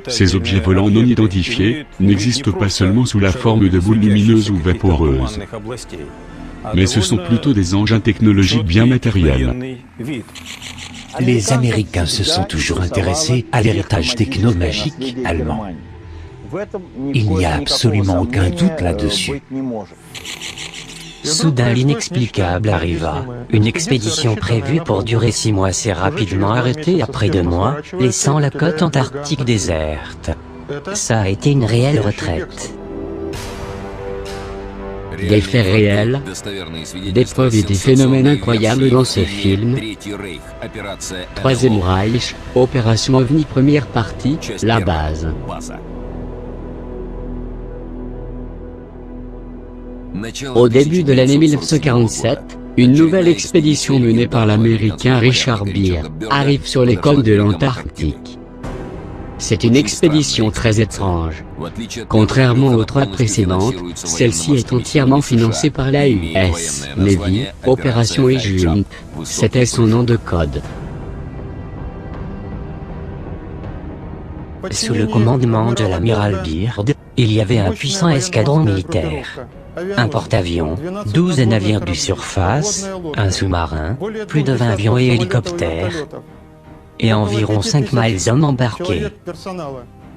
Ces objets volants non identifiés n'existent pas seulement sous la forme de boules lumineuses ou vaporeuses, mais ce sont plutôt des engins technologiques bien matériels. Les Américains se sont toujours intéressés à l'héritage techno-magique allemand. Il n'y a absolument aucun doute là-dessus. Soudain l'inexplicable arriva. Une expédition prévue pour durer 6 mois s'est rapidement arrêtée après 2 mois, laissant la côte antarctique déserte. Ça a été une réelle retraite. Des faits réels, des preuves et des phénomènes incroyables dans ce film. Troisième Reich, Opération OVNI première partie, la base. Au début de l'année 1947, une nouvelle expédition menée par l'Américain Richard Beer arrive sur les côtes de l'Antarctique. C'est une expédition très étrange. Contrairement aux 3 précédentes, celle-ci est entièrement financée par la US Navy, Opération Jump. C'était son nom de code. Sous le commandement de l'amiral Byrd, il y avait un puissant escadron militaire. Un porte-avions, 12 navires de surface, un sous-marin, plus de 20 avions et hélicoptères, et environ 5000 hommes embarqués.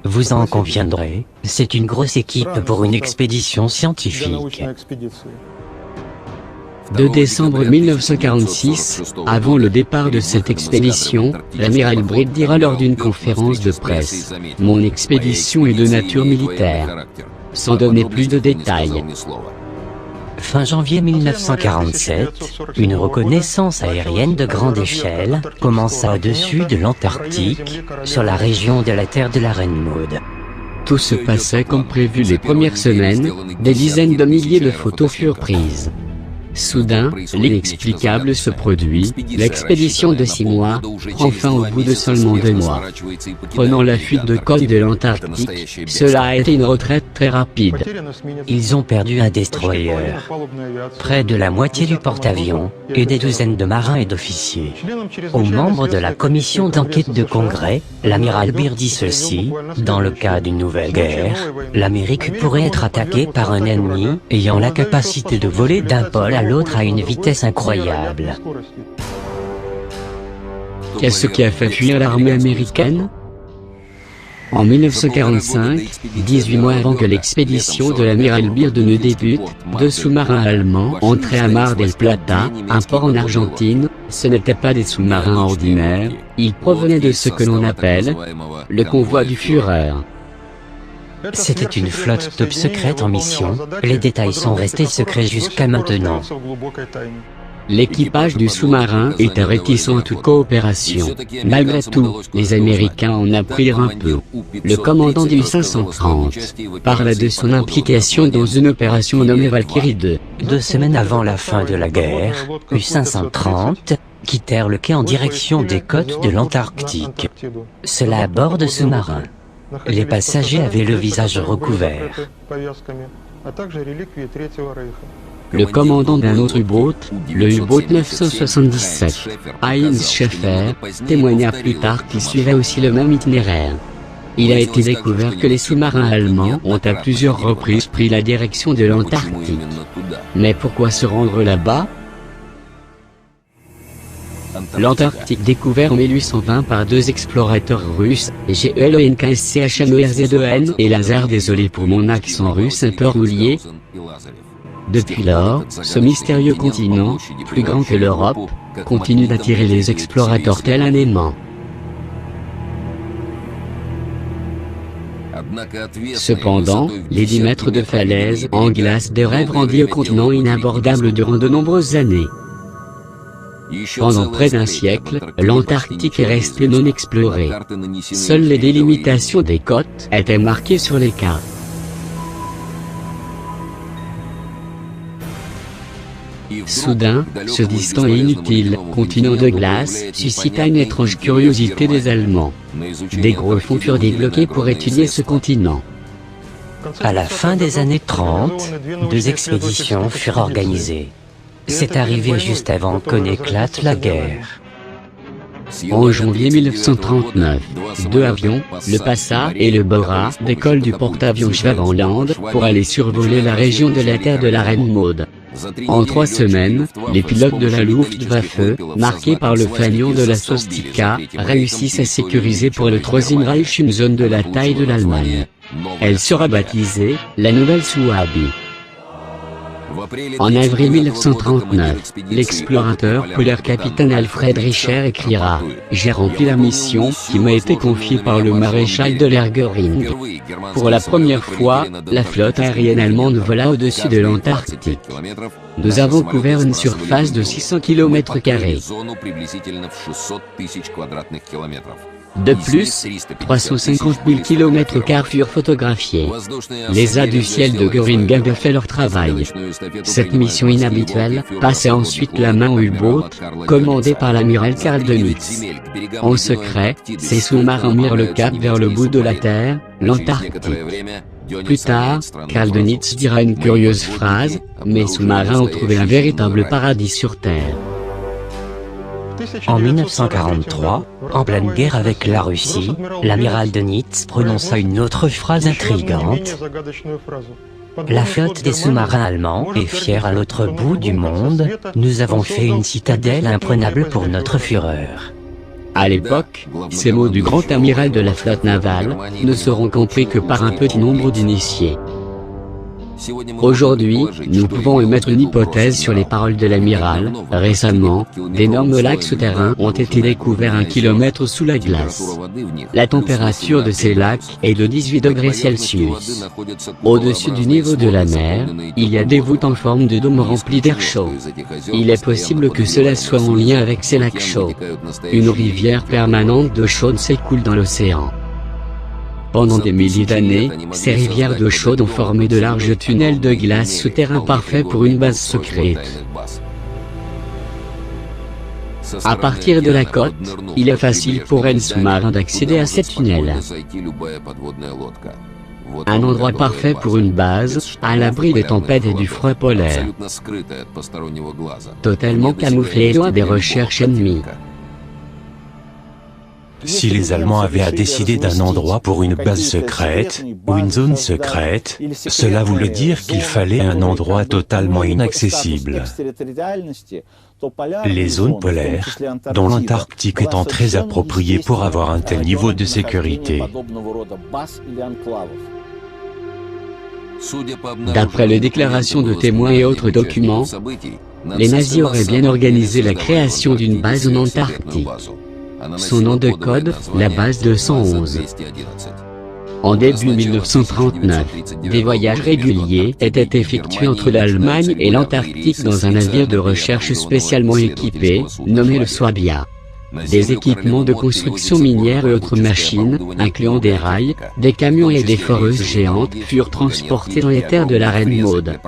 Vous en conviendrez, c'est une grosse équipe pour une expédition scientifique. 2 décembre 1946, avant le départ de cette expédition, l'amiral Byrd dira lors d'une conférence de presse « Mon expédition est de nature militaire », sans donner plus de détails. Fin janvier 1947, une reconnaissance aérienne de grande échelle commença au-dessus de l'Antarctique, sur la région de la terre de la Reine Maud. Tout se passait comme prévu les premières semaines, des dizaines de milliers de photos furent prises. Soudain, l'inexplicable se produit, l'expédition de 6 mois prend fin au bout de seulement 2 mois. Prenant la fuite de côte de l'Antarctique, cela a été une retraite très rapide. Ils ont perdu un destroyer, près de la moitié du porte-avions, et des douzaines de marins et d'officiers. Aux membres de la commission d'enquête de Congrès, l'amiral Byrd dit ceci: dans le cas d'une nouvelle guerre, l'Amérique pourrait être attaquée par un ennemi ayant la capacité de voler d'un pôle à l'autre à une vitesse incroyable. Qu'est-ce qui a fait fuir l'armée américaine? En 1945, 18 mois avant que l'expédition de l'amiral Byrd ne débute, 2 sous-marins allemands entraient à Mar del Plata, un port en Argentine. Ce n'étaient pas des sous-marins ordinaires, ils provenaient de ce que l'on appelle le convoi du Führer. C'était une flotte top secrète en mission, les détails sont restés secrets jusqu'à maintenant. L'équipage du sous-marin était réticent à toute coopération. Malgré tout, les Américains en apprirent un peu. Le commandant du 530 parla de son implication dans une opération nommée Valkyrie 2. 2 semaines avant la fin de la guerre, U-530 quittèrent le quai en direction des côtes de l'Antarctique. Cela à bord de sous-marins. Les passagers avaient le visage recouvert. Le commandant d'un autre U-boat, le U-boat 977, Heinz Schäfer, témoigna plus tard qu'il suivait aussi le même itinéraire. Il a été découvert que les sous-marins allemands ont à plusieurs reprises pris la direction de l'Antarctique. Mais pourquoi se rendre là-bas? L'Antarctique découvert en 1820 par 2 explorateurs russes, GELONKSCHMERZ2N et Lazar, désolé pour mon accent russe un peu rouillé. Depuis lors, ce mystérieux continent, plus grand que l'Europe, continue d'attirer les explorateurs tel un aimant. Cependant, les 10 mètres de falaise en glace des rêves rendit le continent inabordable durant de nombreuses années. Pendant près d'un siècle, l'Antarctique est restée non explorée. Seules les délimitations des côtes étaient marquées sur les cartes. Soudain, ce distant et inutile continent de glace suscita une étrange curiosité des Allemands. Des gros fonds furent débloqués pour étudier ce continent. À la fin des années 30, 2 expéditions furent organisées. C'est arrivé juste avant qu'on éclate la guerre. En janvier 1939, deux avions, le Passa et le Bora, décollent du porte-avions Schwabenland pour aller survoler la région de la terre de la Reine Maude. En 3 semaines, les pilotes de la Luftwaffe, marqués par le fanion de la Swastika, réussissent à sécuriser pour le Troisième Reich une zone de la taille de l'Allemagne. Elle sera baptisée la Nouvelle Souabie. En avril 1939, l'explorateur polaire capitaine Alfred Richer écrira « J'ai rempli la mission qui m'a été confiée par le maréchal de l'air Göring. Pour la première fois, la flotte aérienne allemande vola au-dessus de l'Antarctique. Nous avons couvert une surface de 600 km². De plus, 350 000 km² furent photographiés. Les A du ciel de Göring avaient fait leur travail. Cette mission inhabituelle passait ensuite la main au U-boat, commandé par l'amiral Karl Dönitz. En secret, ces sous-marins mirent le cap vers le bout de la Terre, l'Antarctique. Plus tard, Karl Dönitz dira une curieuse phrase, « Mes sous-marins ont trouvé un véritable paradis sur Terre ». En 1943, en pleine guerre avec la Russie, l'amiral Dönitz prononça une autre phrase intrigante. La flotte des sous-marins allemands est fière à l'autre bout du monde, nous avons fait une citadelle imprenable pour notre Führer. À l'époque, ces mots du grand amiral de la flotte navale ne seront compris que par un petit nombre d'initiés. Aujourd'hui, nous pouvons émettre une hypothèse sur les paroles de l'amiral. Récemment, d'énormes lacs souterrains ont été découverts 1 kilomètre sous la glace. La température de ces lacs est de 18 degrés Celsius. Au-dessus du niveau de la mer, il y a des voûtes en forme de dôme remplis d'air chaud. Il est possible que cela soit en lien avec ces lacs chauds. Une rivière permanente d'eau chaude s'écoule dans l'océan. Pendant des milliers d'années, ces rivières d'eau chaude ont formé de larges tunnels de glace souterrains parfaits pour une base secrète. À partir de la côte, il est facile pour un sous-marin d'accéder à ces tunnels. Un endroit parfait pour une base, à l'abri des tempêtes et du froid polaire. Totalement camouflé et loin des recherches ennemies. Si les Allemands avaient à décider d'un endroit pour une base secrète, ou une zone secrète, cela voulait dire qu'il fallait un endroit totalement inaccessible. Les zones polaires, dont l'Antarctique étant très appropriée pour avoir un tel niveau de sécurité. D'après les déclarations de témoins et autres documents, les nazis auraient bien organisé la création d'une base en Antarctique. Son nom de code, la base 211. En début 1939, des voyages réguliers étaient effectués entre l'Allemagne et l'Antarctique dans un navire de recherche spécialement équipé, nommé le Swabia. Des équipements de construction minière et autres machines, incluant des rails, des camions et des foreuses géantes, furent transportés dans les terres de la Reine Maude.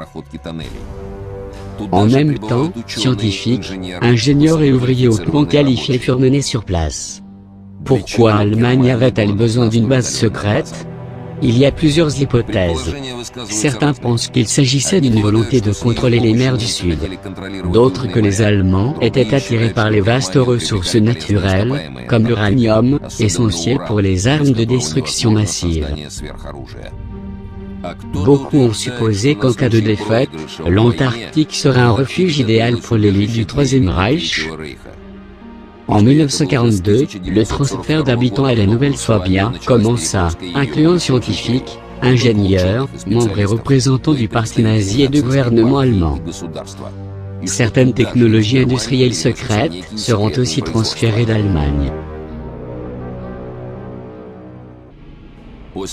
En même temps, scientifiques, ingénieurs et ouvriers hautement qualifiés furent menés sur place. Pourquoi l'Allemagne avait-elle besoin d'une base secrète? Il y a plusieurs hypothèses. Certains pensent qu'il s'agissait d'une volonté de contrôler les mers du Sud. D'autres que les Allemands étaient attirés par les vastes ressources naturelles, comme l'uranium, essentiel pour les armes de destruction massive. Beaucoup ont supposé qu'en cas de défaite, l'Antarctique serait un refuge idéal pour l'élite du Troisième Reich. En 1942, le transfert d'habitants à la Nouvelle Swabia commença, incluant scientifiques, ingénieurs, membres et représentants du parti nazi et du gouvernement allemand. Certaines technologies industrielles secrètes seront aussi transférées d'Allemagne.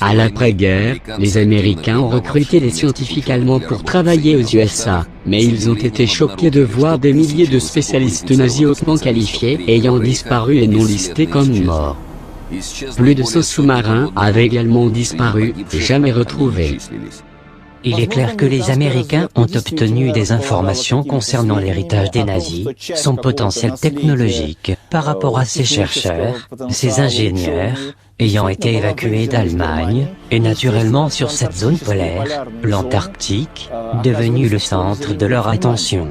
À l'après-guerre, les Américains ont recruté des scientifiques allemands pour travailler aux USA, mais ils ont été choqués de voir des milliers de spécialistes nazis hautement qualifiés ayant disparu et non listés comme morts. Plus de 100 sous-marins avaient également disparu, jamais retrouvés. Il est clair que les Américains ont obtenu des informations concernant l'héritage des nazis, son potentiel technologique, par rapport à ces chercheurs, ces ingénieurs, ayant été évacués d'Allemagne, et naturellement sur cette zone polaire, l'Antarctique, devenue le centre de leur attention.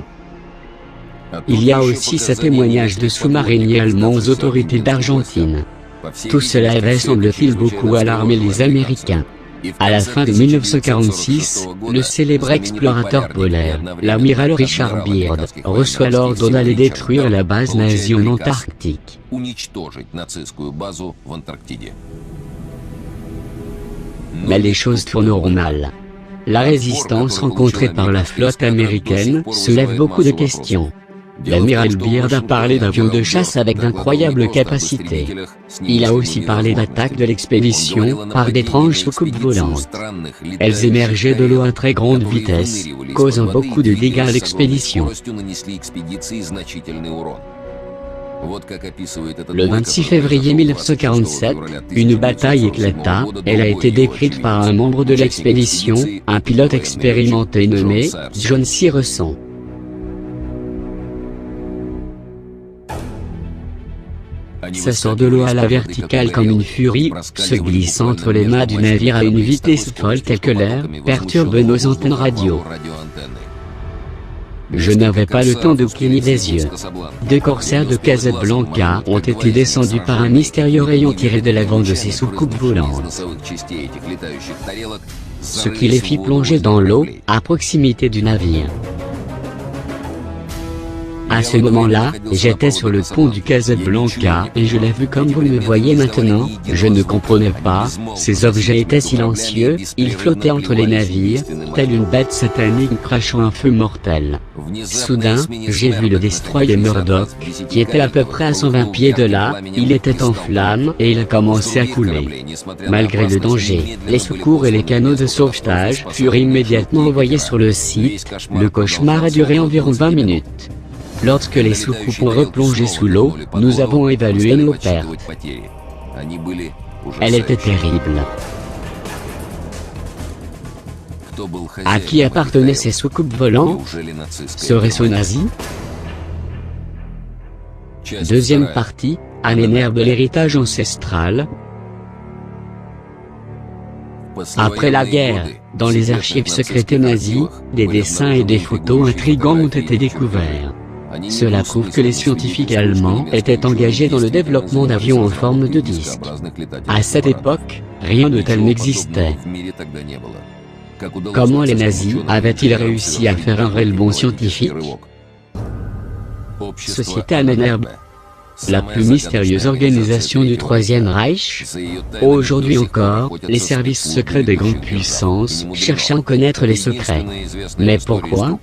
Il y a aussi ces témoignages de sous-mariniers allemands aux autorités d'Argentine. Tout cela avait semble-t-il beaucoup alarmé les Américains. À la fin de 1946, le célèbre explorateur polaire, l'amiral Richard Byrd, reçoit l'ordre d'aller détruire la base nazie en Antarctique. Mais les choses tourneront mal. La résistance rencontrée par la flotte américaine soulève beaucoup de questions. L'amiral Byrd a parlé d'avions de chasse avec d'incroyables capacités. Il a aussi parlé d'attaque de l'expédition par d'étranges soucoupes volantes. Elles émergeaient de l'eau à très grande vitesse, causant beaucoup de dégâts à l'expédition. Le 26 février 1947, une bataille éclata. Elle a été décrite par un membre de l'expédition, un pilote expérimenté nommé John Searson. Ça sort de l'eau à la verticale comme une furie, se glisse entre les mâts du navire à une vitesse folle telle que l'air perturbe nos antennes radio. Je n'avais pas le temps de cligner des yeux. 2 corsaires de Casablanca ont été descendus par un mystérieux rayon tiré de l'avant de ces soucoupes volantes, ce qui les fit plonger dans l'eau, à proximité du navire. À ce moment-là, j'étais sur le pont du Casablanca et je l'ai vu comme vous me voyez maintenant. Je ne comprenais pas, ces objets étaient silencieux, ils flottaient entre les navires, telle une bête satanique crachant un feu mortel. Soudain, j'ai vu le destroyer Murdoch, qui était à peu près à 120 pieds de là, il était en flammes et il a commencé à couler. Malgré le danger, les secours et les canaux de sauvetage furent immédiatement envoyés sur le site. Le cauchemar a duré environ 20 minutes. Lorsque les soucoupes ont replongé sous l'eau, nous avons évalué nos pertes. Elle était terrible. À qui appartenaient ces soucoupes volantes? Serait-ce aux nazis? Deuxième partie, Ahnenerbe, l'héritage ancestral. Après la guerre, dans les archives secrètes nazies, des dessins et des photos intrigants ont été découverts. Cela prouve que les scientifiques allemands étaient engagés dans le développement d'avions en forme de disque. À cette époque, rien de tel n'existait. Comment les nazis avaient-ils réussi à faire un réel bond scientifique? Société Ahnenerbe, la plus mystérieuse organisation du Troisième Reich. Aujourd'hui encore, les services secrets des grandes puissances cherchent à en connaître les secrets. Mais pourquoi?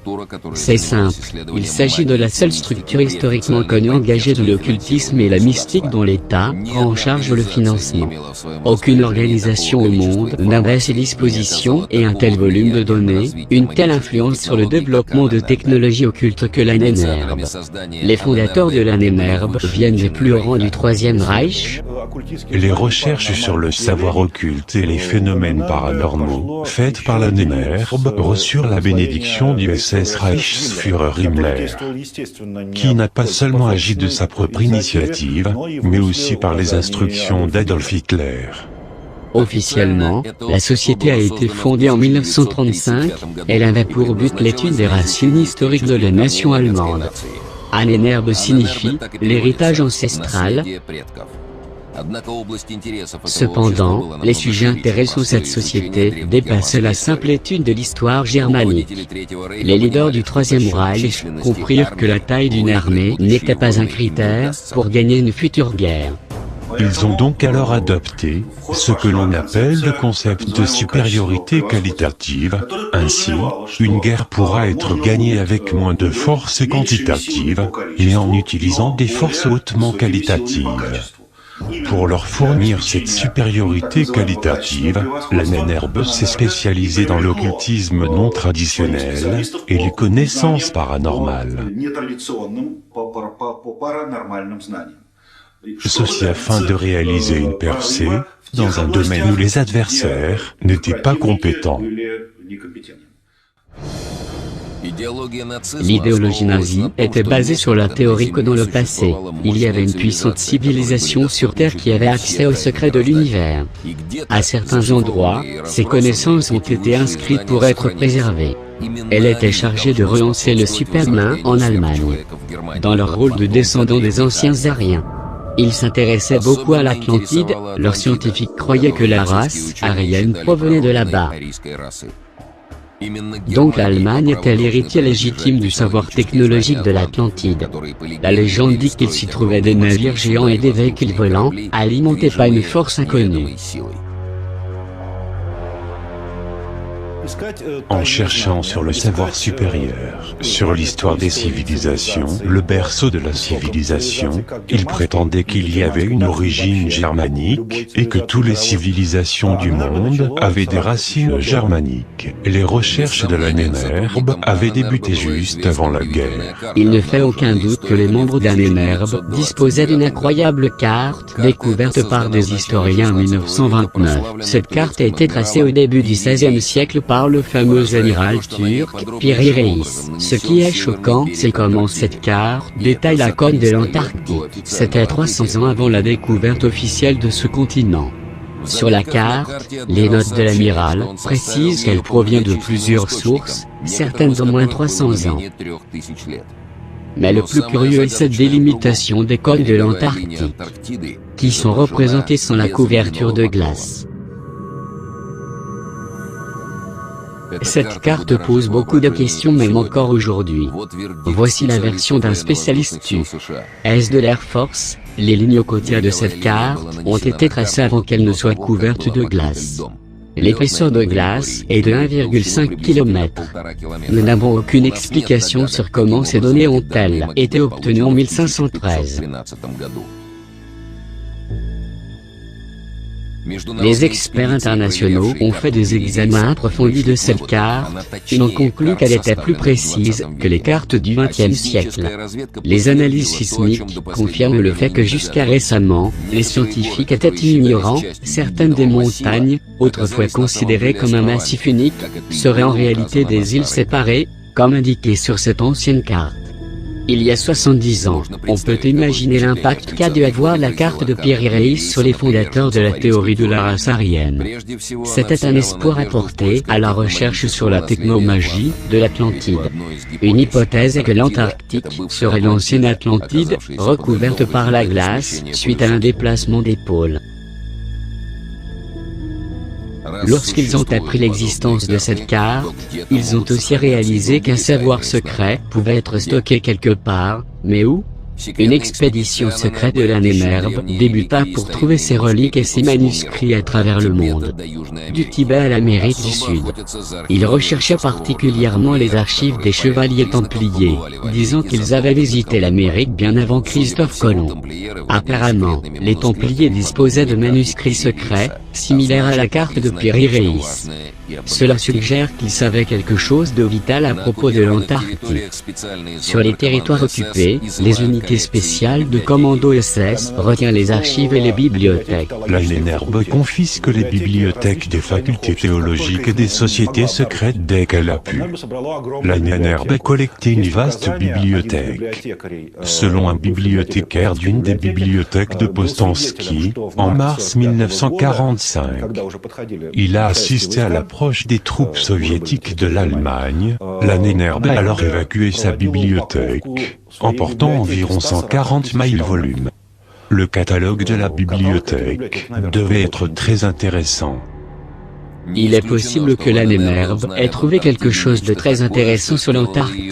C'est simple, il s'agit de la seule structure historiquement connue engagée dans l'occultisme et la mystique dont l'État prend en charge le financement. Aucune organisation au monde n'avait à ses dispositions et un tel volume de données, une telle influence sur le développement de technologies occultes que l'Ahnenerbe. Les fondateurs de l'Ahnenerbe viennent des plus hauts rangs du Troisième Reich. Les recherches sur le savoir occulte et les phénomènes paranormaux, faites par l'Ahnenerbe, reçurent la bénédiction du SS Reichsführer Himmler, qui n'a pas seulement agi de sa propre initiative, mais aussi par les instructions d'Adolf Hitler. Officiellement, la société a été fondée en 1935, elle avait pour but l'étude des racines historiques de la nation allemande. Ahnenerbe signifie « l'héritage ancestral ». Cependant, les sujets intéressants de cette société dépassaient la simple étude de l'histoire germanique. Les leaders du Troisième Reich comprirent que la taille d'une armée n'était pas un critère pour gagner une future guerre. Ils ont donc alors adopté ce que l'on appelle le concept de supériorité qualitative. Ainsi, une guerre pourra être gagnée avec moins de forces quantitatives, mais en utilisant des forces hautement qualitatives. Pour leur fournir cette supériorité qualitative, l'Ahnenerbe s'est spécialisée dans l'occultisme non traditionnel et les connaissances paranormales. Ceci afin de réaliser une percée dans un domaine où les adversaires n'étaient pas compétents. L'idéologie nazie était basée sur la théorie que dans le passé, il y avait une puissante civilisation sur Terre qui avait accès aux secrets de l'univers. À certains endroits, ces connaissances ont été inscrites pour être préservées. Elle était chargée de relancer le superhumain en Allemagne, dans leur rôle de descendants des anciens Aryens. Ils s'intéressaient beaucoup à l'Atlantide, leurs scientifiques croyaient que la race aryenne provenait de là-bas. Donc l'Allemagne était l'héritier légitime du savoir technologique de l'Atlantide. La légende dit qu'il s'y trouvait des navires géants et des véhicules volants, alimentés par une force inconnue. En cherchant sur le savoir supérieur, sur l'histoire des civilisations, le berceau de la civilisation, il prétendait qu'il y avait une origine germanique, et que toutes les civilisations du monde avaient des racines germaniques. Les recherches de la Nénerbe avaient débuté juste avant la guerre. Il ne fait aucun doute que les membres d'Annenerbe disposaient d'une incroyable carte, découverte par des historiens en 1929. Cette carte a été tracée au début du XVIe siècle par le fameux amiral turc, Piri Reis. Ce qui est choquant, c'est comment cette carte détaille la côte de l'Antarctique. C'était 300 ans avant la découverte officielle de ce continent. Sur la carte, les notes de l'amiral précisent qu'elle provient de plusieurs sources, certaines d'au moins 300 ans. Mais le plus curieux est cette délimitation des côtes de l'Antarctique, qui sont représentées sans la couverture de glace. Cette carte pose beaucoup de questions même encore aujourd'hui. Voici la version d'un spécialiste US de l'Air Force. Les lignes côtières de cette carte ont été tracées avant qu'elle ne soit couverte de glace. L'épaisseur de glace est de 1,5 km. Nous n'avons aucune explication sur comment ces données ont-elles été obtenues en 1513. Les experts internationaux ont fait des examens approfondis de cette carte, et ont conclu qu'elle était plus précise que les cartes du XXe siècle. Les analyses sismiques confirment le fait que jusqu'à récemment, les scientifiques étaient ignorants, certaines des montagnes, autrefois considérées comme un massif unique, seraient en réalité des îles séparées, comme indiqué sur cette ancienne carte. Il y a 70 ans, on peut imaginer l'impact qu'a dû avoir la carte de Piri Reis sur les fondateurs de la théorie de la race aryenne. C'était un espoir apporté à la recherche sur la technomagie de l'Atlantide. Une hypothèse est que l'Antarctique serait l'ancienne Atlantide, recouverte par la glace, suite à un déplacement des pôles. Lorsqu'ils ont appris l'existence de cette carte, ils ont aussi réalisé qu'un savoir secret pouvait être stocké quelque part, mais où? Une expédition secrète de la Nénerbe débuta pour trouver ses reliques et ses manuscrits à travers le monde, du Tibet à l'Amérique du Sud. Ils recherchaient particulièrement les archives des chevaliers templiers, disant qu'ils avaient visité l'Amérique bien avant Christophe Colomb. Apparemment, les templiers disposaient de manuscrits secrets, similaires à la carte de Piri Reis. Cela suggère qu'ils savaient quelque chose de vital à propos de l'Antarctique. Sur les territoires occupés, les unités spéciales de commando SS retiennent les archives et les bibliothèques. La Nénerbe confisque les bibliothèques des facultés théologiques et des sociétés secrètes dès qu'elle a pu. La Nénerbe a collecté une vaste bibliothèque. Selon un bibliothécaire d'une des bibliothèques de Postansky, en mars 1945, il a assisté à l'approche des troupes soviétiques de l'Allemagne. La Nénerbe a alors évacué sa bibliothèque, emportant environ 140 000 volumes. Le catalogue de la bibliothèque devait être très intéressant. Il est possible que la Nénerbe ait trouvé quelque chose de très intéressant sur l'Antarctique.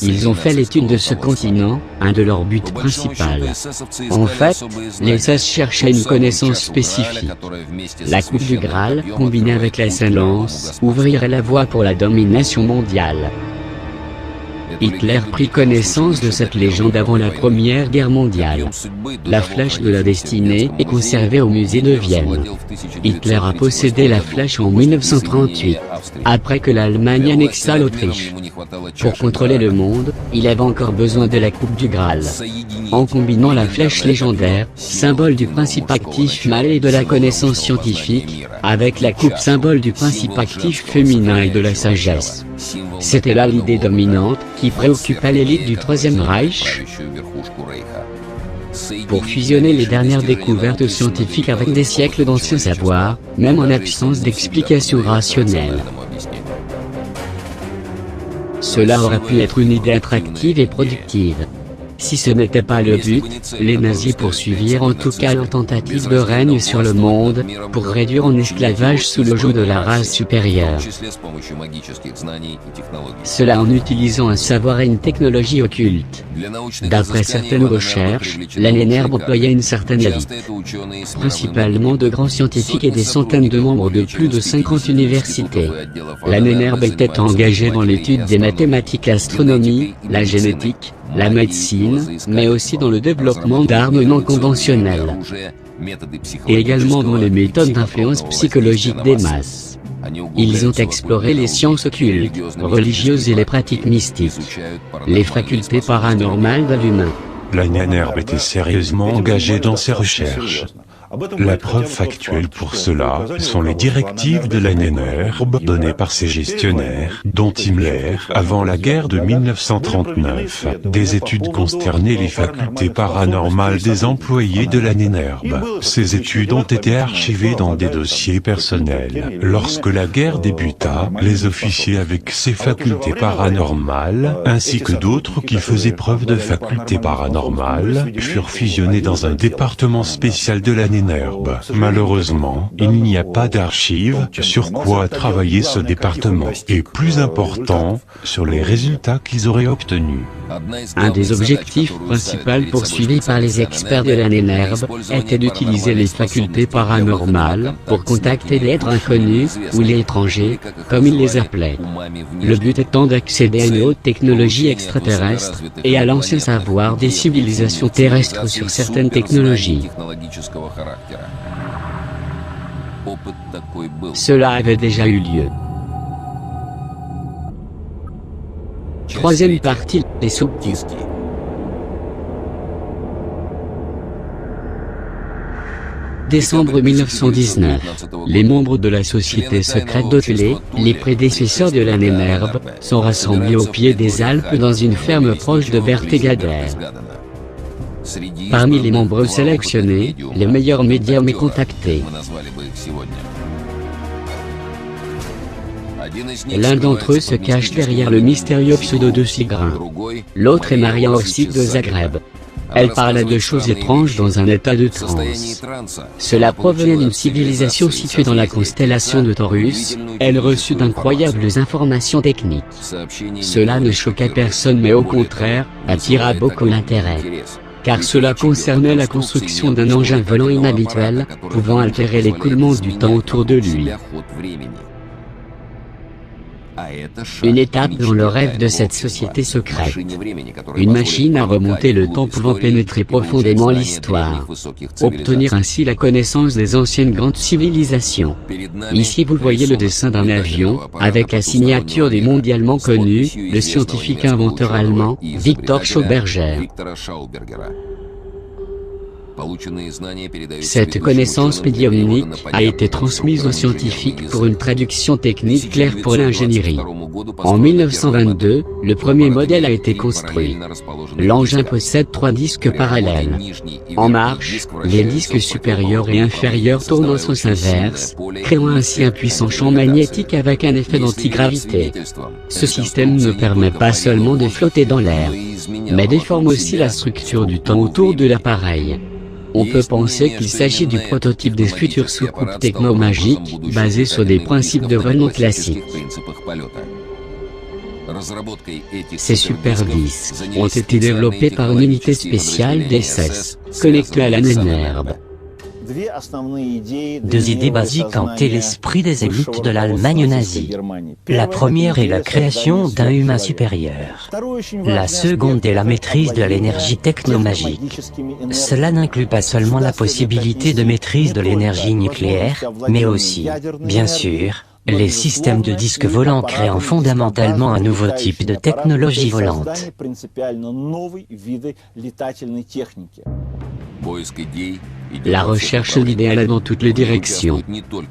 Ils ont fait l'étude de ce continent, un de leurs buts principaux. En fait, les SS cherchaient une connaissance spécifique. La coupe du Graal, combinée avec la Saint-Lance, ouvrirait la voie pour la domination mondiale. Hitler prit connaissance de cette légende avant la Première Guerre mondiale. La flèche de la destinée est conservée au musée de Vienne. Hitler a possédé la flèche en 1938, après que l'Allemagne annexa l'Autriche. Pour contrôler le monde, il avait encore besoin de la coupe du Graal. En combinant la flèche légendaire, symbole du principe actif mâle et de la connaissance scientifique, avec la coupe symbole du principe actif féminin et de la sagesse. C'était là l'idée dominante qui préoccupait l'élite du Troisième Reich. Pour fusionner les dernières découvertes scientifiques avec des siècles d'anciens savoirs, même en absence d'explications rationnelles. Cela aurait pu être une idée attractive et productive. Si ce n'était pas le but, les nazis poursuivirent en tout cas leur tentative de règne sur le monde, pour réduire en esclavage sous le joug de la race supérieure. Cela en utilisant un savoir et une technologie occulte. D'après certaines recherches, la Nénerbe employait une certaine élite, principalement de grands scientifiques et des centaines de membres de plus de 50 universités. La Nénerbe était engagée dans l'étude des mathématiques, l'astronomie, la génétique, la médecine, mais aussi dans le développement d'armes non conventionnelles, et également dans les méthodes d'influence psychologique des masses. Ils ont exploré les sciences occultes, religieuses et les pratiques mystiques, les facultés paranormales de l'humain. La Nénerbe était sérieusement engagée dans ses recherches. La preuve factuelle pour cela sont les directives de la Nénerbe données par ses gestionnaires, dont Himmler, avant la guerre de 1939. Des études concernaient les facultés paranormales des employés de la Nénerbe. Ces études ont été archivées dans des dossiers personnels. Lorsque la guerre débuta, les officiers avec ces facultés paranormales, ainsi que d'autres qui faisaient preuve de facultés paranormales, furent fusionnés dans un département spécial de la Nénerbe. Malheureusement, il n'y a pas d'archives sur quoi travailler ce département, et plus important, sur les résultats qu'ils auraient obtenus. Un des objectifs principaux poursuivis par les experts de la Nénerbe était d'utiliser les facultés paranormales pour contacter l'être inconnu, ou l'étranger, comme ils les appelaient. Le but étant d'accéder à une haute technologie extraterrestre, et à l'ancien savoir des civilisations terrestres sur certaines technologies. Cela avait déjà eu lieu. Troisième partie, les sous-types. Décembre 1919. Les membres de la société secrète d'Otley, les prédécesseurs de la Nénerbe, sont rassemblés au pied des Alpes dans une ferme proche de Berchtesgaden. Parmi les membres sélectionnés, les meilleurs médiums et contactés. L'un d'entre eux se cache derrière le mystérieux pseudo de Sigrin. L'autre est Maria Orsic de Zagreb. Elle parlait de choses étranges dans un état de transe. Cela provenait d'une civilisation située dans la constellation de Taurus. Elle reçut d'incroyables informations techniques. Cela ne choqua personne mais au contraire, attira beaucoup l'intérêt. Car cela concernait la construction d'un engin volant inhabituel, pouvant altérer l'écoulement du temps autour de lui. Une étape dans le rêve de cette société secrète. Une machine à remonter le temps pouvant pénétrer profondément l'histoire. Obtenir ainsi la connaissance des anciennes grandes civilisations. Ici vous voyez le dessin d'un avion, avec la signature du mondialement connu, le scientifique inventeur allemand, Victor Schauberger. Cette connaissance médiumnique a été transmise aux scientifiques pour une traduction technique claire pour l'ingénierie. En 1922, le premier modèle a été construit. L'engin possède 3 disques parallèles. En marche, les disques supérieurs et inférieurs tournent en sens inverse, créant ainsi un puissant champ magnétique avec un effet d'antigravité. Ce système ne permet pas seulement de flotter dans l'air, mais déforme aussi la structure du temps autour de l'appareil. On peut penser qu'il s'agit du prototype des futures soucoupes technomagiques, basées sur des principes de vol non classiques. Ces super-disques ont été développés par une unité spéciale d'SS, connectée à la Nénerbe. Deux idées basiques hantaient l'esprit des élites de l'Allemagne nazie. La première est la création d'un humain supérieur. La seconde est la maîtrise de l'énergie technomagique. Cela n'inclut pas seulement la possibilité de maîtrise de l'énergie nucléaire, mais aussi, bien sûr, les systèmes de disques volants créant fondamentalement un nouveau type de technologie volante. La recherche d'idées allait dans toutes les directions.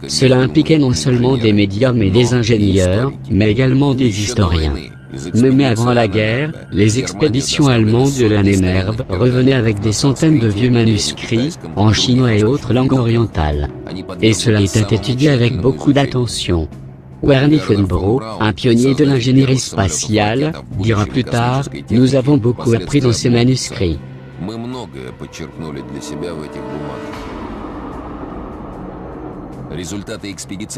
Cela impliquait non seulement des médiums et des ingénieurs, mais également des historiens. Mais avant la guerre, les expéditions allemandes de la Nénerbe revenaient avec des centaines de vieux manuscrits, en chinois et autres langues orientales. Et cela était étudié avec beaucoup d'attention. Werner von Braun, un pionnier de l'ingénierie spatiale, dira plus tard, « Nous avons beaucoup appris dans ces manuscrits. »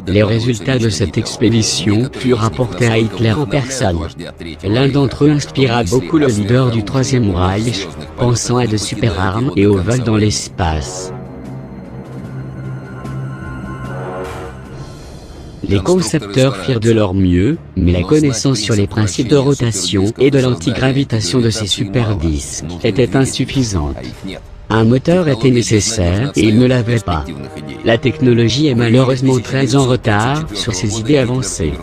Les résultats de cette expédition furent rapportés à Hitler en personne. L'un d'entre eux inspira beaucoup le leader du Troisième Reich, pensant à de super-armes et au vol dans l'espace. Les concepteurs firent de leur mieux, mais la connaissance sur les principes de rotation et de l'antigravitation de ces super-disques était insuffisante. Un moteur était nécessaire et il ne l'avait pas. La technologie est malheureusement très en retard sur ces idées avancées.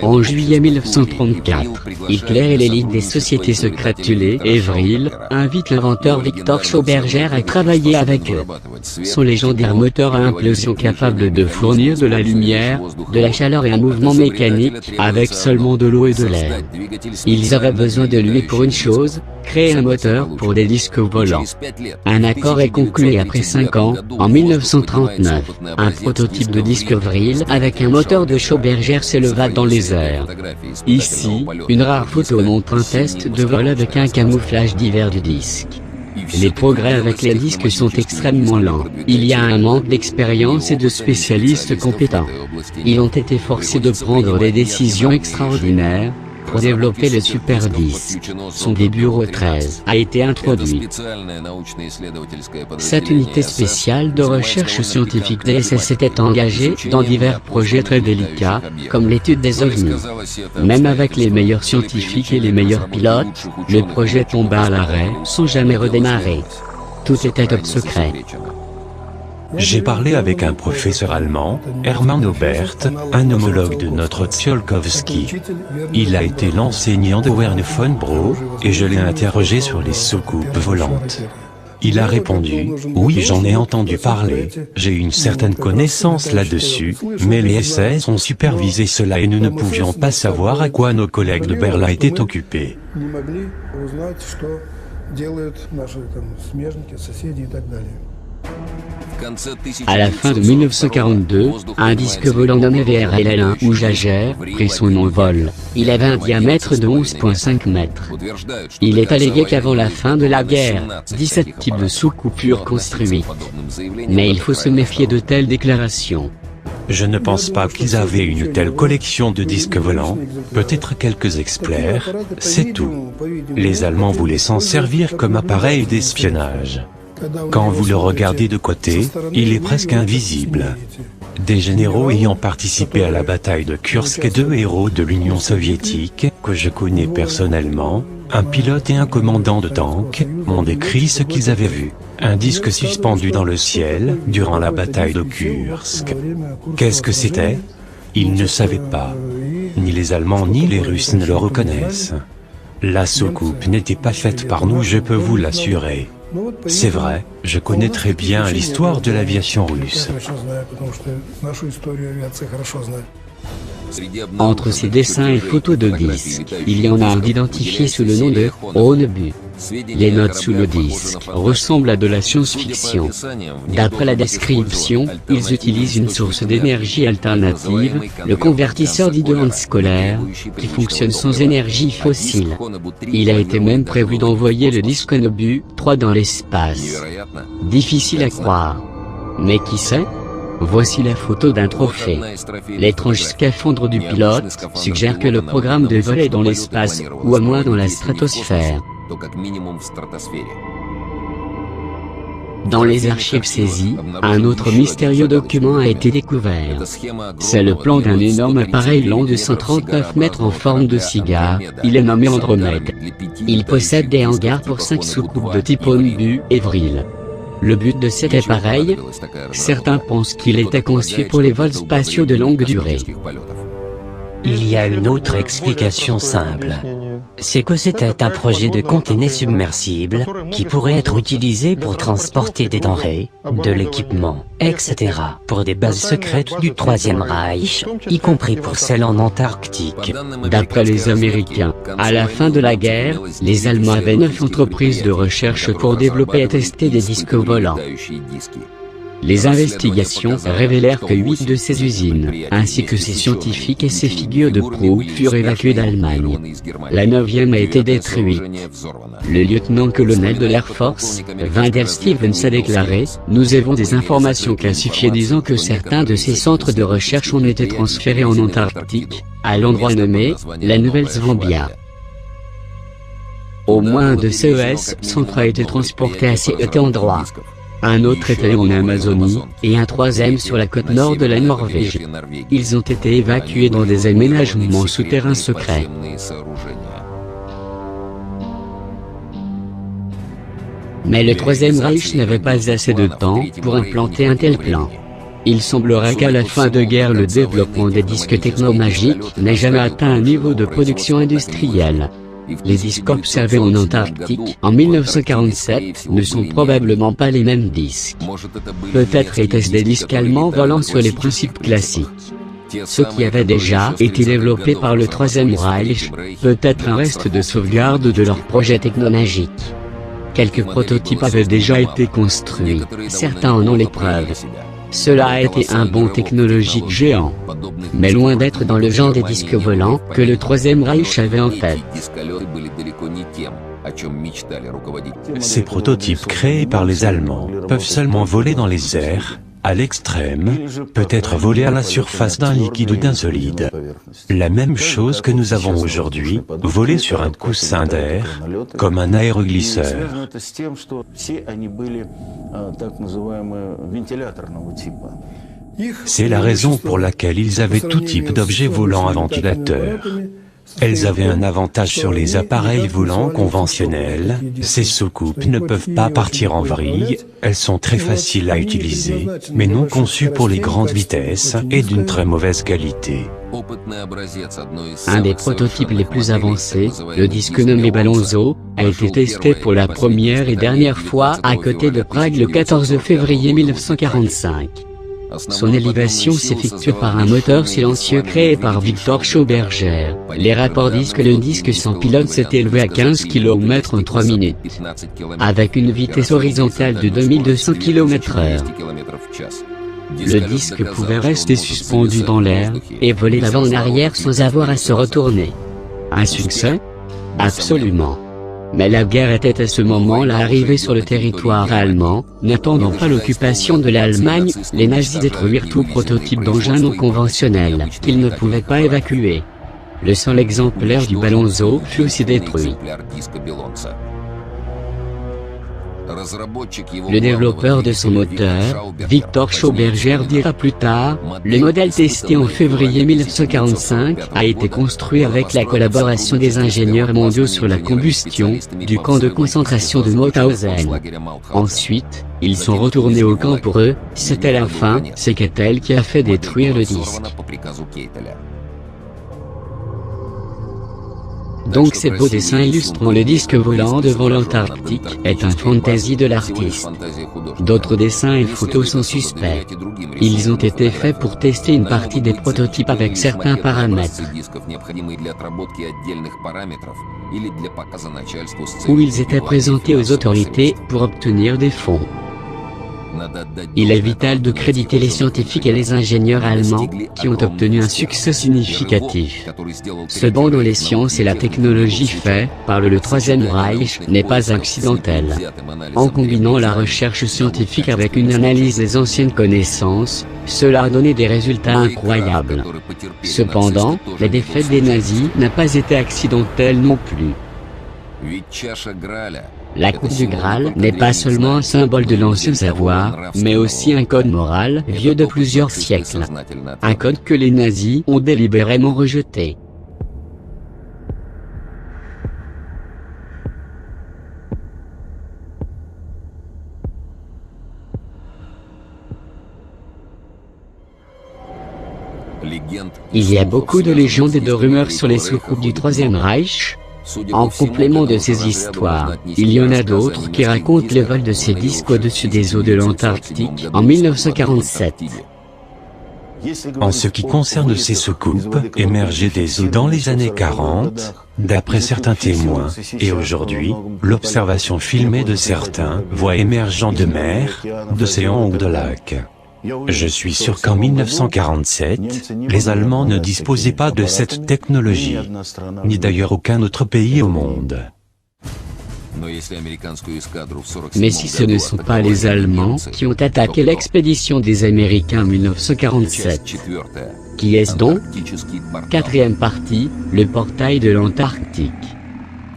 En juillet 1934, Hitler et l'élite des sociétés secrètes Thule et Vril invitent l'inventeur Victor Schauberger à travailler avec eux. Son légendaire moteur à implosion capable de fournir de la lumière, de la chaleur et un mouvement mécanique avec seulement de l'eau et de l'air. Ils avaient besoin de lui pour une chose, créer un moteur pour des disques volants. Un accord est conclu après 5 ans, en 1939, un prototype de disque Vril avec un moteur de Schauberger s'éleva dans les airs. Ici, une rare photo montre un test de vol avec un camouflage divers du disque. Les progrès avec les disques sont extrêmement lents, il y a un manque d'expérience et de spécialistes compétents. Ils ont été forcés de prendre des décisions extraordinaires, pour développer le super-disque. Son Bureau 13 a été introduit. Cette unité spéciale de recherche scientifique DSS s'était engagée dans divers projets très délicats, comme l'étude des ovnis. Même avec les meilleurs scientifiques et les meilleurs pilotes, le projet tomba à l'arrêt, sans jamais redémarrer. Tout était top secret. J'ai parlé avec un professeur allemand, Hermann Aubert, un homologue de notre Tsiolkovsky. Il a été l'enseignant de Werner von Braun, et je l'ai interrogé sur les soucoupes volantes. Il a répondu, « Oui, j'en ai entendu parler, j'ai une certaine connaissance là-dessus, mais les SS ont supervisé cela et nous ne pouvions pas savoir à quoi nos collègues de Berlin étaient occupés. » À la fin de 1942, un disque volant nommé VRLL1 ou Jaeger prit son envol. Il avait un diamètre de 11,5 mètres. Il est allégué qu'avant la fin de la guerre, 17 types de soucoupes furent construites. Mais il faut se méfier de telles déclarations. Je ne pense pas qu'ils avaient une telle collection de disques volants, peut-être quelques exemplaires, c'est tout. Les Allemands voulaient s'en servir comme appareil d'espionnage. Quand vous le regardez de côté, il est presque invisible. Des généraux ayant participé à la bataille de Kursk et 2 héros de l'Union soviétique, que je connais personnellement, un pilote et un commandant de tank, m'ont décrit ce qu'ils avaient vu. Un disque suspendu dans le ciel, durant la bataille de Kursk. Qu'est-ce que c'était? Ils ne savaient pas. Ni les Allemands ni les Russes ne le reconnaissent. La soucoupe n'était pas faite par nous, je peux vous l'assurer. C'est vrai, je connais très bien l'histoire de l'aviation russe. Entre ces dessins et photos de disques, il y en a un identifié sous le nom de « Ronnebu ». Les notes sous le disque ressemblent à de la science-fiction. D'après la description, ils utilisent une source d'énergie alternative, le convertisseur d'Ideland scolaire, qui fonctionne sans énergie fossile. Il a été même prévu d'envoyer le disque Ronnebu 3 dans l'espace. Difficile à croire. Mais qui sait? Voici la photo d'un trophée. L'étrange scaphandre du pilote suggère que le programme de vol est dans l'espace, ou à moins dans la stratosphère. Dans les archives saisies, un autre mystérieux document a été découvert. C'est le plan d'un énorme appareil long de 139 mètres en forme de cigare, il est nommé Andromède. Il possède des hangars pour 5 soucoupes de type Ronnebu et Vril. Le but de cet appareil? Certains pensent qu'il était conçu pour les vols spatiaux de longue durée. Il y a une autre explication simple. C'est que c'était un projet de conteneur submersible, qui pourrait être utilisé pour transporter des denrées, de l'équipement, etc. pour des bases secrètes du Troisième Reich, y compris pour celles en Antarctique. D'après les Américains, à la fin de la guerre, les Allemands avaient 9 entreprises de recherche pour développer et tester des disques volants. Les investigations révélèrent que 8 de ces usines, ainsi que ses scientifiques et ses figures de proue furent évacuées d'Allemagne. La 9e a été détruite. Le lieutenant-colonel de l'Air Force, Wendell Stevens, a déclaré « Nous avons des informations classifiées disant que certains de ces centres de recherche ont été transférés en Antarctique, à l'endroit nommé la Nouvelle-Zambia. Au moins un de ces centres a été transporté à cet endroit. Un autre était en Amazonie, et un troisième sur la côte nord de la Norvège. Ils ont été évacués dans des aménagements souterrains secrets. » Mais le Troisième Reich n'avait pas assez de temps pour implanter un tel plan. Il semblerait qu'à la fin de guerre le développement des disques technomagiques n'ait jamais atteint un niveau de production industrielle. Les disques observés en Antarctique en 1947 ne sont probablement pas les mêmes disques. Peut-être étaient-ce des disques allemands volant sur les principes classiques. Ceux qui avaient déjà été développés par le Troisième Reich, peut-être un reste de sauvegarde de leur projet technomagique. Quelques prototypes avaient déjà été construits, certains en ont les preuves. Cela a été un bond technologique géant, mais loin d'être dans le genre des disques volants que le Troisième Reich avait en tête. Ces prototypes créés par les Allemands peuvent seulement voler dans les airs, à l'extrême, peut-être voler à la surface d'un liquide ou d'un solide. La même chose que nous avons aujourd'hui, voler sur un coussin d'air, comme un aéroglisseur. C'est la raison pour laquelle ils avaient tout type d'objets volants à ventilateur. Elles avaient un avantage sur les appareils volants conventionnels, ces soucoupes ne peuvent pas partir en vrille, elles sont très faciles à utiliser, mais non conçues pour les grandes vitesses et d'une très mauvaise qualité. Un des prototypes les plus avancés, le disque nommé Ballonzo, a été testé pour la première et dernière fois à côté de Prague le 14 février 1945. Son élévation s'effectue par un moteur silencieux créé par Victor Schauberger. Les rapports disent que le disque sans pilote s'est élevé à 15 km en 3 minutes, avec une vitesse horizontale de 2200 km/h. Le disque pouvait rester suspendu dans l'air, et voler d'avant en arrière sans avoir à se retourner. Un succès? Absolument. Mais la guerre était à ce moment-là arrivée sur le territoire allemand, n'attendant pas l'occupation de l'Allemagne, les nazis détruirent tout prototype d'engin non conventionnel, qu'ils ne pouvaient pas évacuer. Le seul exemplaire du Ballonzo fut aussi détruit. Le développeur de son moteur, Victor Schauberger, dira plus tard, le modèle testé en février 1945 a été construit avec la collaboration des ingénieurs mondiaux sur la combustion du camp de concentration de Mauthausen. Ensuite, ils sont retournés au camp pour eux, c'était la fin, c'est Keitel qui a fait détruire le disque. Donc ces beaux dessins illustrant le disque volant devant l'Antarctique est un fantaisie de l'artiste. D'autres dessins et photos sont suspects. Ils ont été faits pour tester une partie des prototypes avec certains paramètres. Ou ils étaient présentés aux autorités pour obtenir des fonds. Il est vital de créditer les scientifiques et les ingénieurs allemands, qui ont obtenu un succès significatif. Ce bond dans les sciences et la technologie fait par le Troisième Reich n'est pas accidentel. En combinant la recherche scientifique avec une analyse des anciennes connaissances, cela a donné des résultats incroyables. Cependant, la défaite des nazis n'a pas été accidentelle non plus. La Coupe du Graal n'est pas seulement un symbole de l'ancien savoir, mais aussi un code moral vieux de plusieurs siècles. Un code que les nazis ont délibérément rejeté. Il y a beaucoup de légendes et de rumeurs sur les soucoupes du Troisième Reich. En complément de ces histoires, il y en a d'autres qui racontent le vol de ces disques au-dessus des eaux de l'Antarctique en 1947. En ce qui concerne ces soucoupes, émergées des eaux dans les années 40, d'après certains témoins, et aujourd'hui, l'observation filmée de certains voit émergeant de mer, d'océans ou de lacs. Je suis sûr qu'en 1947, les Allemands ne disposaient pas de cette technologie, ni d'ailleurs aucun autre pays au monde. Mais si ce ne sont pas les Allemands qui ont attaqué l'expédition des Américains en 1947, qui est-ce donc? Quatrième partie, le portail de l'Antarctique.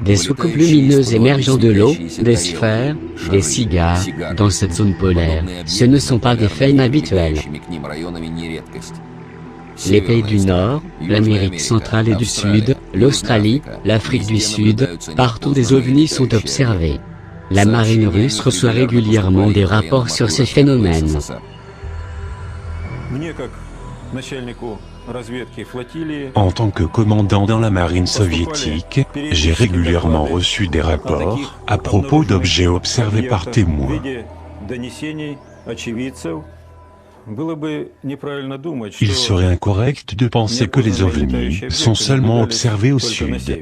Des soucoupes lumineuses émergeant de l'eau, des sphères, des cigares, dans cette zone polaire, ce ne sont pas des faits inhabituels. Les pays du Nord, l'Amérique centrale et du Sud, l'Australie, l'Afrique du Sud, partout des ovnis sont observés. La marine russe reçoit régulièrement des rapports sur ces phénomènes. En tant que commandant dans la marine soviétique, j'ai régulièrement reçu des rapports à propos d'objets observés par témoins. Il serait incorrect de penser que les ovnis sont seulement observés au sud.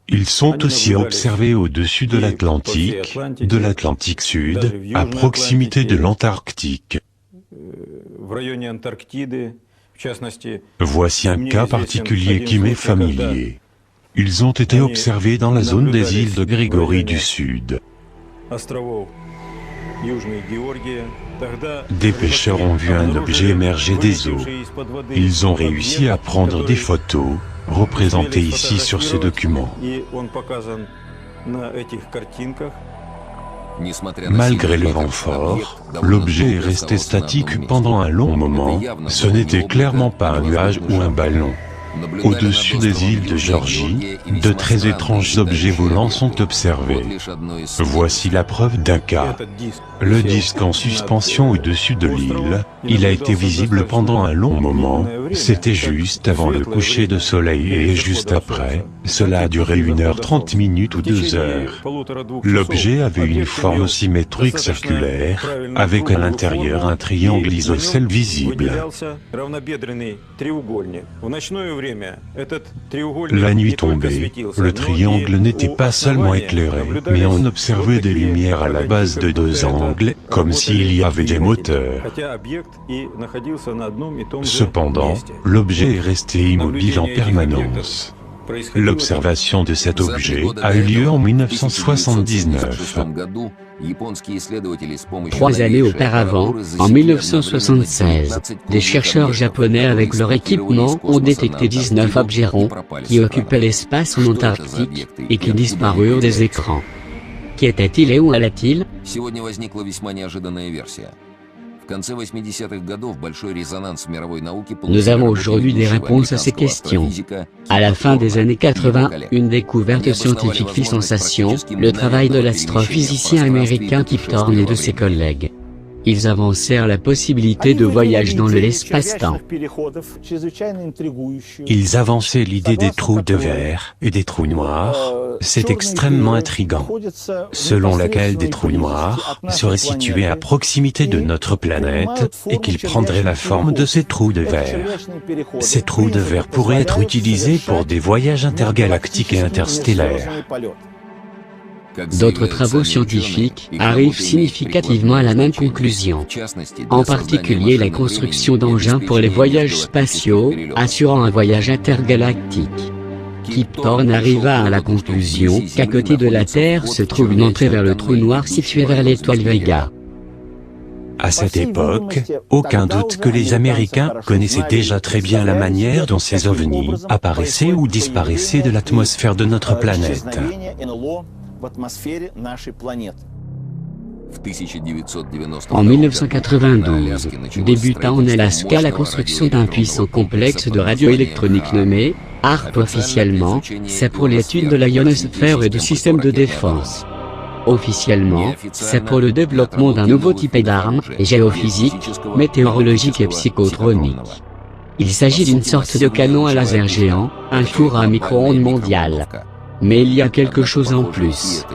Ils sont aussi observés au-dessus de l'Atlantique Sud, à proximité de l'Antarctique. Voici un cas particulier qui m'est familier. Ils ont été observés dans la zone des îles de Grigori du Sud. Des pêcheurs ont vu un objet émerger des eaux. Ils ont réussi à prendre des photos, représentées ici sur ce document. Malgré le vent fort, l'objet est resté statique pendant un long moment, ce n'était clairement pas un nuage ou un ballon. Au-dessus des îles de Géorgie, de très étranges objets volants sont observés. Voici la preuve d'un cas. Le disque en suspension au-dessus de l'île, il a été visible pendant un long moment, c'était juste avant le coucher de soleil et juste après, cela a duré 1h30 ou 2 heures. L'objet avait une forme symétrique circulaire, avec à l'intérieur un triangle isocèle visible. La nuit tombée, le triangle n'était pas seulement éclairé, mais on observait des lumières à la base de 2 angles, comme s'il y avait des moteurs. Cependant, l'objet est resté immobile en permanence. L'observation de cet objet a eu lieu en 1979. 3 années auparavant, en 1976, des chercheurs japonais avec leur équipement ont détecté 19 objets ronds, qui occupaient l'espace en Antarctique, et qui disparurent des écrans. Qui étaient-ils et où allaient-ils? Nous avons aujourd'hui des réponses à ces questions. À la fin des années 80, une découverte scientifique fit sensation, le travail de l'astrophysicien américain Kip Thorne et de ses collègues. Ils avancèrent la possibilité de voyage dans l'espace-temps. Ils avançaient l'idée des trous de verre et des trous noirs, c'est extrêmement intriguant, selon laquelle des trous noirs seraient situés à proximité de notre planète et qu'ils prendraient la forme de ces trous de verre. Ces trous de verre pourraient être utilisés pour des voyages intergalactiques et interstellaires. D'autres travaux scientifiques arrivent significativement à la même conclusion. En particulier la construction d'engins pour les voyages spatiaux, assurant un voyage intergalactique. Kip Thorne arriva à la conclusion qu'à côté de la Terre se trouve une entrée vers le trou noir situé vers l'étoile Vega. À cette époque, aucun doute que les Américains connaissaient déjà très bien la manière dont ces ovnis apparaissaient ou disparaissaient de l'atmosphère de notre planète. En 1992, débuta en Alaska la construction d'un puissant complexe de radioélectronique nommé HAARP officiellement, c'est pour l'étude de la ionosphère et du système de défense. Officiellement, c'est pour le développement d'un nouveau type d'armes, géophysiques, météorologiques et psychotroniques. Il s'agit d'une sorte de canon à laser géant, un four à micro-ondes mondial. Mais il y a quelque chose en plus.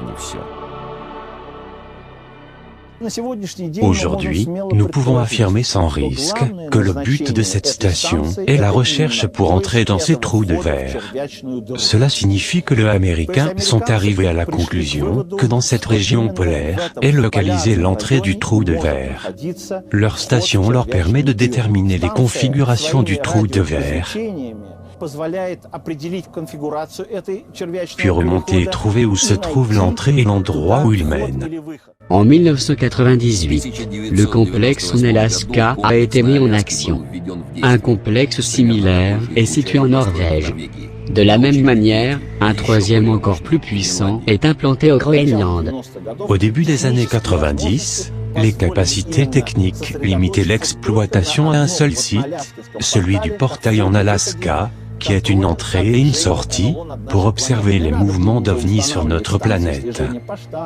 Aujourd'hui, nous pouvons affirmer sans risque que le but de cette station est la recherche pour entrer dans ces trous de verre. Cela signifie que les Américains sont arrivés à la conclusion que dans cette région polaire est localisée l'entrée du trou de verre. Leur station leur permet de déterminer les configurations du trou de verre, puis remonter et trouver où se trouve l'entrée et l'endroit où il mène. En 1998, le complexe en Alaska a été mis en action. Un complexe similaire est situé en Norvège. De la même manière, un troisième encore plus puissant est implanté au Groenland. Au début des années 90, les capacités techniques limitaient l'exploitation à un seul site, celui du portail en Alaska, qui est une entrée et une sortie, pour observer les mouvements d'OVNI sur notre planète.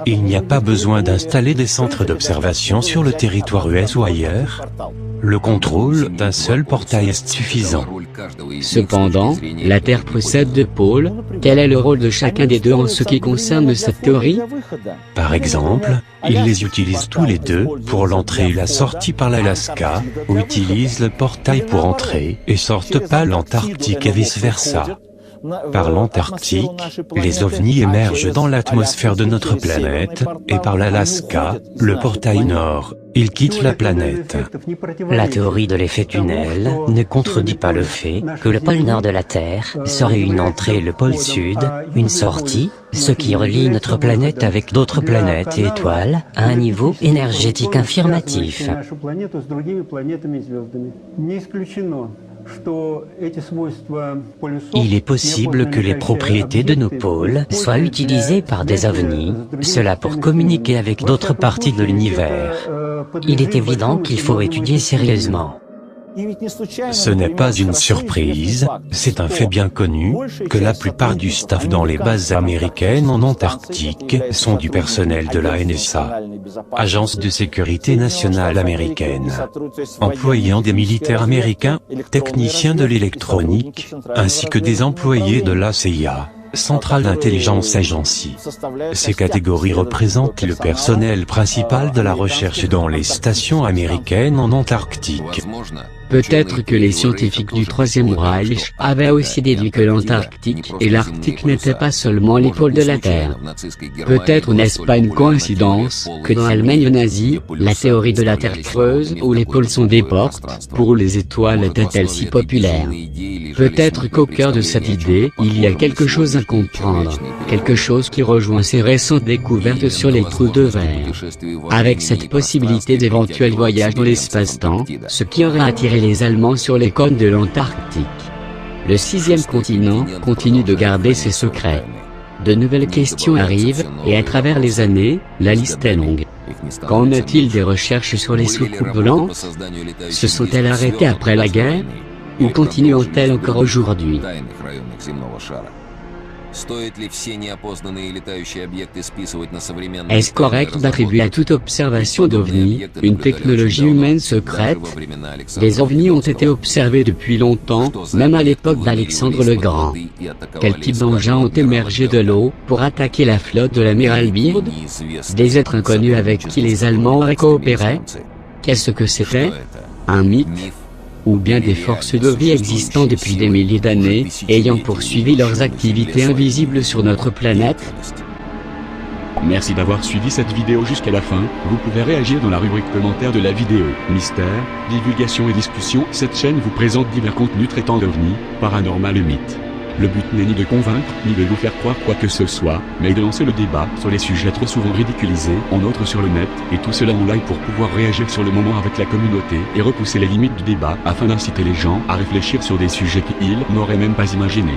Il n'y a pas besoin d'installer des centres d'observation sur le territoire US ou ailleurs. Le contrôle d'un seul portail est suffisant. Cependant, la Terre possède deux pôles. Quel est le rôle de chacun des deux en ce qui concerne cette théorie? Par exemple, ils les utilisent tous les deux pour l'entrée et la sortie par l'Alaska, ou utilisent le portail pour entrer et sortent par l'Antarctique et vice-versa. Par l'Antarctique, les ovnis émergent dans l'atmosphère de notre planète, et par l'Alaska, le portail nord, ils quittent la planète. La théorie de l'effet tunnel ne contredit pas le fait que le pôle nord de la Terre serait une entrée et le pôle sud, une sortie, ce qui relie notre planète avec d'autres planètes et étoiles à un niveau énergétique affirmatif. Il est possible que les propriétés de nos pôles soient utilisées par des ovnis, cela pour communiquer avec d'autres parties de l'univers. Il est évident qu'il faut étudier sérieusement. Ce n'est pas une surprise, c'est un fait bien connu, que la plupart du staff dans les bases américaines en Antarctique sont du personnel de la NSA, Agence de sécurité nationale américaine, employant des militaires américains, techniciens de l'électronique, ainsi que des employés de la CIA. Centrale Intelligence Agency. Ces catégories représentent le personnel principal de la recherche dans les stations américaines en Antarctique. Peut-être que les scientifiques du Troisième Reich avaient aussi déduit que l'Antarctique et l'Arctique n'étaient pas seulement les pôles de la Terre. Peut-être n'est-ce pas une coïncidence que dans l'Allemagne nazie, la théorie de la Terre creuse où les pôles sont des portes, pour les étoiles était-elle si populaire? Peut-être qu'au cœur de cette idée, il y a quelque chose à comprendre, quelque chose qui rejoint ces récentes découvertes sur les trous de verre. Avec cette possibilité d'éventuels voyages dans l'espace-temps, ce qui aurait attiré les Allemands sur les côtes de l'Antarctique. Le sixième continent continue de garder ses secrets. De nouvelles questions arrivent, et à travers les années, la liste est longue. Qu'en est-il des recherches sur les soucoupes volantes? Se sont-elles arrêtées après la guerre? Ou continuent-elles encore aujourd'hui? Est-ce correct d'attribuer à toute observation d'OVNI une technologie humaine secrète? Les OVNI ont été observés depuis longtemps, même à l'époque d'Alexandre le Grand. Quels types d'engins ont émergé de l'eau pour attaquer la flotte de l'amiral Byrd? Des êtres inconnus avec qui les Allemands auraient coopéré? Qu'est-ce que c'était? Un mythe? Ou bien des forces de vie existant depuis des milliers d'années, ayant poursuivi leurs activités invisibles sur notre planète? Merci d'avoir suivi cette vidéo jusqu'à la fin. Vous pouvez réagir dans la rubrique commentaire de la vidéo. Mystère, divulgation et discussion. Cette chaîne vous présente divers contenus traitant d'OVNI, paranormal et mythes. Le but n'est ni de convaincre, ni de vous faire croire quoi que ce soit, mais de lancer le débat sur les sujets trop souvent ridiculisés, en outre sur le net, et tout cela en live pour pouvoir réagir sur le moment avec la communauté, et repousser les limites du débat, afin d'inciter les gens à réfléchir sur des sujets qu'ils n'auraient même pas imaginés.